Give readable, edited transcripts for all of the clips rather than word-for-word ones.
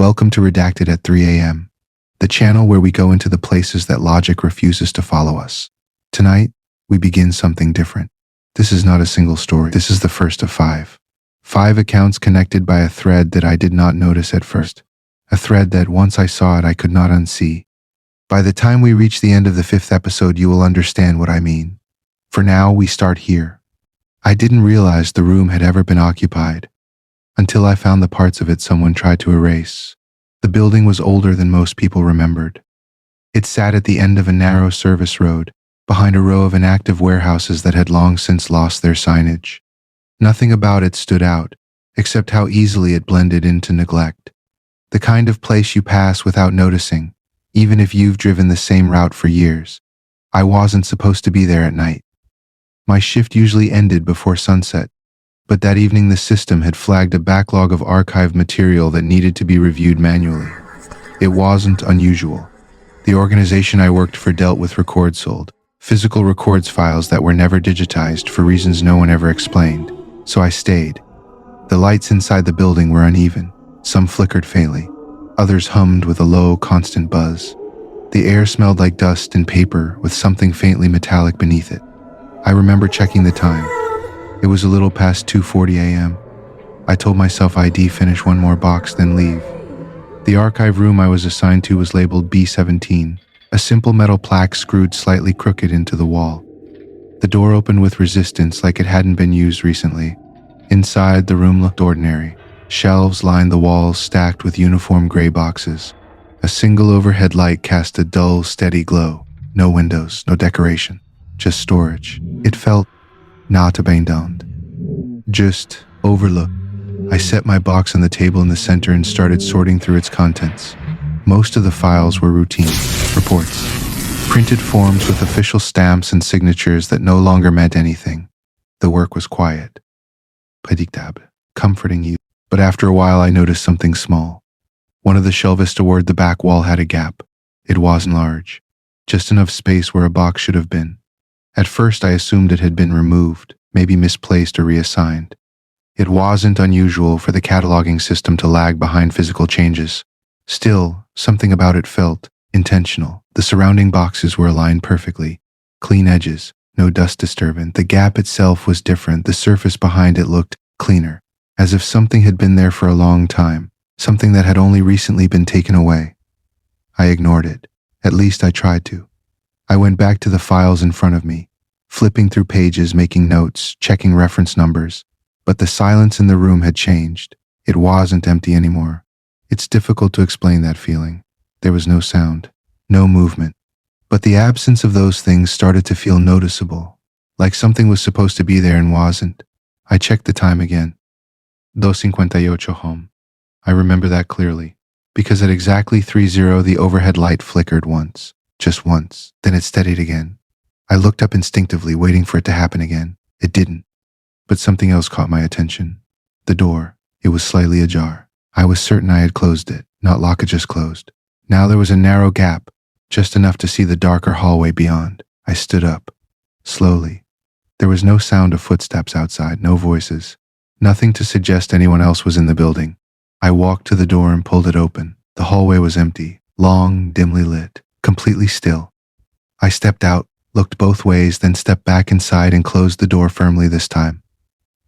Welcome to Redacted at 3 a.m., the channel where we go into the places that logic refuses to follow us. Tonight, we begin something different. This is not a single story. This is the first of 5. 5 accounts connected by a thread that I did not notice at first. A thread that, once I saw it, I could not unsee. By the time we reach the end of the 5th episode, you will understand what I mean. For now, we start here. I didn't realize the room had ever been occupied until I found the parts of it someone tried to erase. The building was older than most people remembered. It sat at the end of a narrow service road, behind a row of inactive warehouses that had long since lost their signage. Nothing about it stood out, except how easily it blended into neglect. The kind of place you pass without noticing, even if you've driven the same route for years. I wasn't supposed to be there at night. My shift usually ended before sunset, but that evening the system had flagged a backlog of archived material that needed to be reviewed manually. It wasn't unusual. The organization I worked for dealt with records sold, physical records files that were never digitized for reasons no one ever explained, so I stayed. The lights inside the building were uneven. Some flickered faintly. Others hummed with a low, constant buzz. The air smelled like dust and paper with something faintly metallic beneath it. I remember checking the time. It was a little past 2:40 a.m. I told myself I'd finish one more box, then leave. The archive room I was assigned to was labeled B17, a simple metal plaque screwed slightly crooked into the wall. The door opened with resistance like it hadn't been used recently. Inside, the room looked ordinary. Shelves lined the walls stacked with uniform gray boxes. A single overhead light cast a dull, steady glow. No windows, no decoration, just storage. It felt not abandoned, just overlooked. I set my box on the table in the center and started sorting through its contents. Most of the files were routine, reports, printed forms with official stamps and signatures that no longer meant anything. The work was quiet, predictable, comforting you. But after a while I noticed something small. One of the shelves toward the back wall had a gap. It wasn't large, just enough space where a box should have been. At first I assumed it had been removed, maybe misplaced or reassigned. It wasn't unusual for the cataloging system to lag behind physical changes. Still, something about it felt intentional. The surrounding boxes were aligned perfectly. Clean edges, no dust disturbance. The gap itself was different. The surface behind it looked cleaner, as if something had been there for a long time, something that had only recently been taken away. I ignored it. At least I tried to. I went back to the files in front of me, flipping through pages, making notes, checking reference numbers. But the silence in the room had changed. It wasn't empty anymore. It's difficult to explain that feeling. There was no sound, no movement. But the absence of those things started to feel noticeable, like something was supposed to be there and wasn't. I checked the time again. 2:58 home. I remember that clearly, because at exactly 3:0 the overhead light flickered once, just once, then it steadied again. I looked up instinctively, waiting for it to happen again. It didn't. But something else caught my attention. The door. It was slightly ajar. I was certain I had closed it, not lock it just closed. Now there was a narrow gap, just enough to see the darker hallway beyond. I stood up, slowly. There was no sound of footsteps outside, no voices, nothing to suggest anyone else was in the building. I walked to the door and pulled it open. The hallway was empty, long, dimly lit, completely still. I stepped out, looked both ways, then stepped back inside and closed the door firmly this time.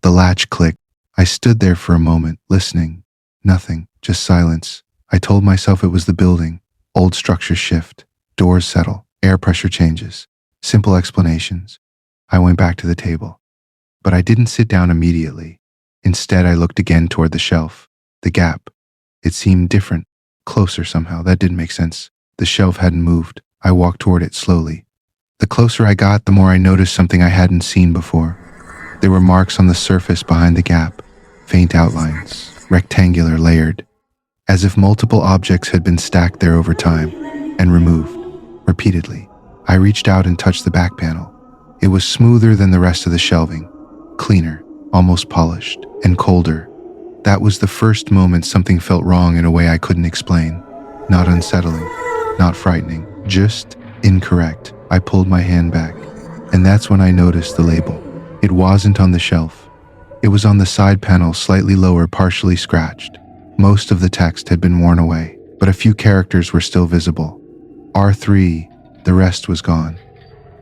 The latch clicked. I stood there for a moment, listening. Nothing, just silence. I told myself it was the building. Old structures shift, doors settle, air pressure changes. Simple explanations. I went back to the table. But I didn't sit down immediately. Instead, I looked again toward the shelf. The gap. It seemed different, closer somehow. That didn't make sense. The shelf hadn't moved. I walked toward it slowly. The closer I got, the more I noticed something I hadn't seen before. There were marks on the surface behind the gap, faint outlines, rectangular, layered, as if multiple objects had been stacked there over time and removed, repeatedly. I reached out and touched the back panel. It was smoother than the rest of the shelving, cleaner, almost polished, and colder. That was the first moment something felt wrong in a way I couldn't explain. Not unsettling, not frightening, just incorrect. I pulled my hand back, and that's when I noticed the label. It wasn't on the shelf. It was on the side panel, slightly lower, partially scratched. Most of the text had been worn away, but a few characters were still visible. R3, the rest was gone.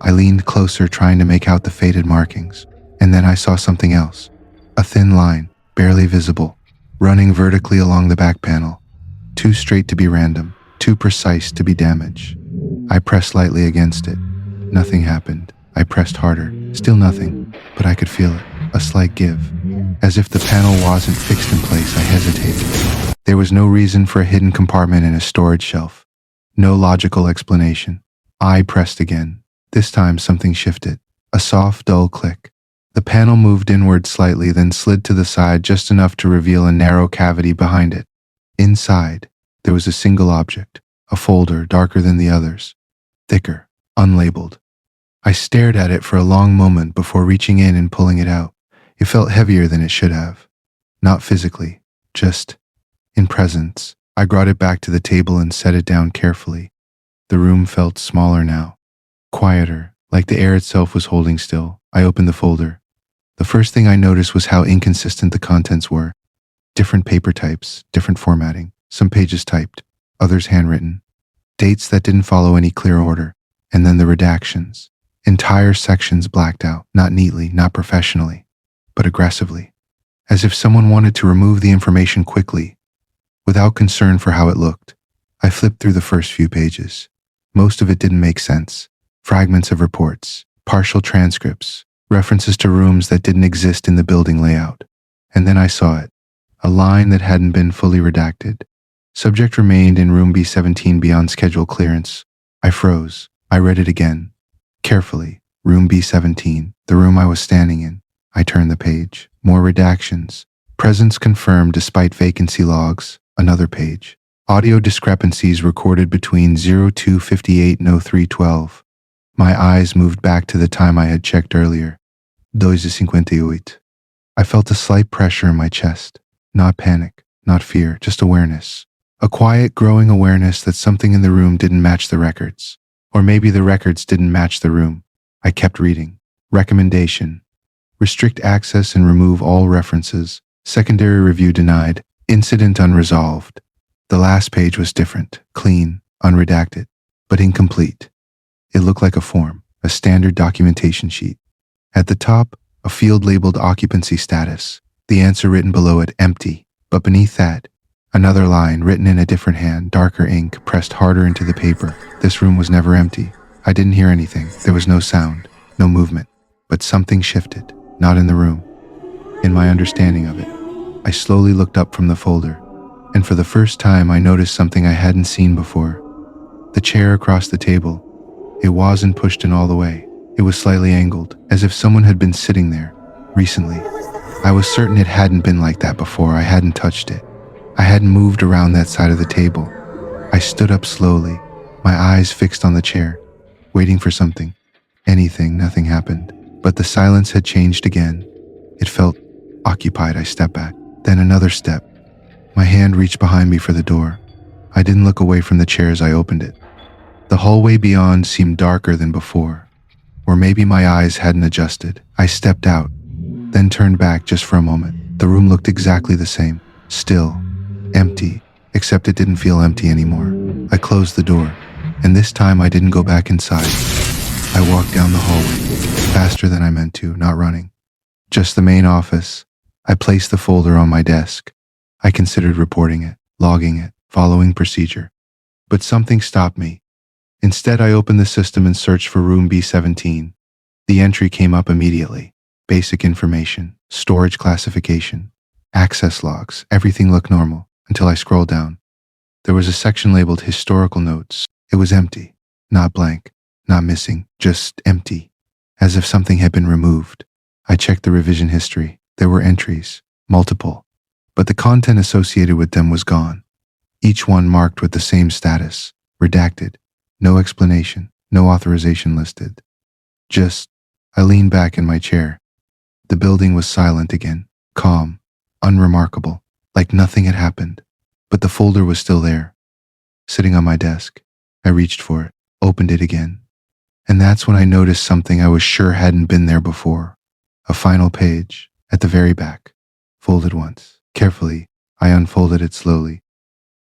I leaned closer, trying to make out the faded markings, and then I saw something else. A thin line, barely visible, running vertically along the back panel. Too straight to be random, too precise to be damage. I pressed lightly against it. Nothing happened. I pressed harder. Still nothing, but I could feel it. A slight give. As if the panel wasn't fixed in place, I hesitated. There was no reason for a hidden compartment in a storage shelf. No logical explanation. I pressed again. This time something shifted. A soft, dull click. The panel moved inward slightly, then slid to the side just enough to reveal a narrow cavity behind it. Inside, there was a single object, a folder darker than the others, thicker, unlabeled. I stared at it for a long moment before reaching in and pulling it out. It felt heavier than it should have. Not physically, just in presence. I brought it back to the table and set it down carefully. The room felt smaller now, quieter, like the air itself was holding still. I opened the folder. The first thing I noticed was how inconsistent the contents were. Different paper types, different formatting, some pages typed, others handwritten, dates that didn't follow any clear order, and then the redactions. Entire sections blacked out, not neatly, not professionally, but aggressively, as if someone wanted to remove the information quickly, without concern for how it looked. I flipped through the first few pages. Most of it didn't make sense. Fragments of reports, partial transcripts, references to rooms that didn't exist in the building layout. And then I saw it, a line that hadn't been fully redacted. Subject remained in room B17 beyond schedule clearance. I froze. I read it again. Carefully, room B17, the room I was standing in. I turned the page. More redactions. Presence confirmed despite vacancy logs. Another page. Audio discrepancies recorded between 02:58 and 03:12. My eyes moved back to the time I had checked earlier. 2:58. I felt a slight pressure in my chest. Not panic, not fear, just awareness. A quiet, growing awareness that something in the room didn't match the records. Or maybe the records didn't match the room. I kept reading. Recommendation. Restrict access and remove all references. Secondary review denied. Incident unresolved. The last page was different, clean, unredacted, but incomplete. It looked like a form, a standard documentation sheet. At the top, a field labeled occupancy status. The answer written below it, empty. But beneath that, another line written in a different hand, darker ink, pressed harder into the paper. This room was never empty. I didn't hear anything. There was no sound, no movement. But something shifted, not in the room, in my understanding of it. I slowly looked up from the folder, and for the first time I noticed something I hadn't seen before. The chair across the table. It wasn't pushed in all the way. It was slightly angled, as if someone had been sitting there, recently. I was certain it hadn't been like that before. I hadn't touched it. I hadn't moved around that side of the table. I stood up slowly, my eyes fixed on the chair, waiting for something. Anything, nothing happened. But the silence had changed again. It felt occupied. I stepped back, then another step. My hand reached behind me for the door. I didn't look away from the chair as I opened it. The hallway beyond seemed darker than before, or maybe my eyes hadn't adjusted. I stepped out, then turned back just for a moment. The room looked exactly the same, still, empty, except it didn't feel empty anymore. I closed the door, and this time I didn't go back inside. I walked down the hallway, faster than I meant to, not running. Just the main office. I placed the folder on my desk. I considered reporting it, logging it, following procedure. But something stopped me. Instead, I opened the system and searched for room B17. The entry came up immediately. Basic information, storage classification, access logs, everything looked normal until I scrolled down. There was a section labeled historical notes. It was empty, not blank, not missing, just empty, as if something had been removed. I checked the revision history. There were entries, multiple, but the content associated with them was gone. Each one marked with the same status, redacted, no explanation, no authorization listed. Just, I leaned back in my chair. The building was silent again, calm, unremarkable, like nothing had happened. But the folder was still there, sitting on my desk. I reached for it, opened it again. And that's when I noticed something I was sure hadn't been there before. A final page, at the very back, folded once. Carefully, I unfolded it slowly.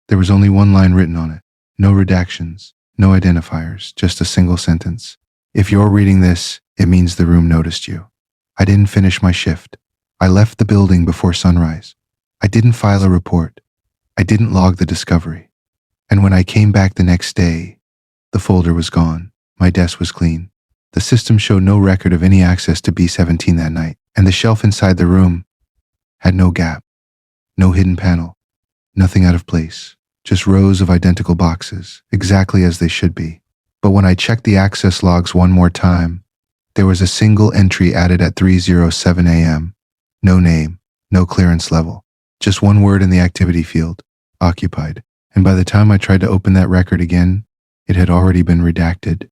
There was only one line written on it. No redactions, no identifiers, just a single sentence. If you're reading this, it means the room noticed you. I didn't finish my shift. I left the building before sunrise. I didn't file a report. I didn't log the discovery. And when I came back the next day, the folder was gone. My desk was clean. The system showed no record of any access to B17 that night, and the shelf inside the room had no gap, no hidden panel, nothing out of place, just rows of identical boxes, exactly as they should be. But when I checked the access logs one more time, there was a single entry added at 3:07 a.m. No name, no clearance level, just one word in the activity field, occupied. And by the time I tried to open that record again, it had already been redacted.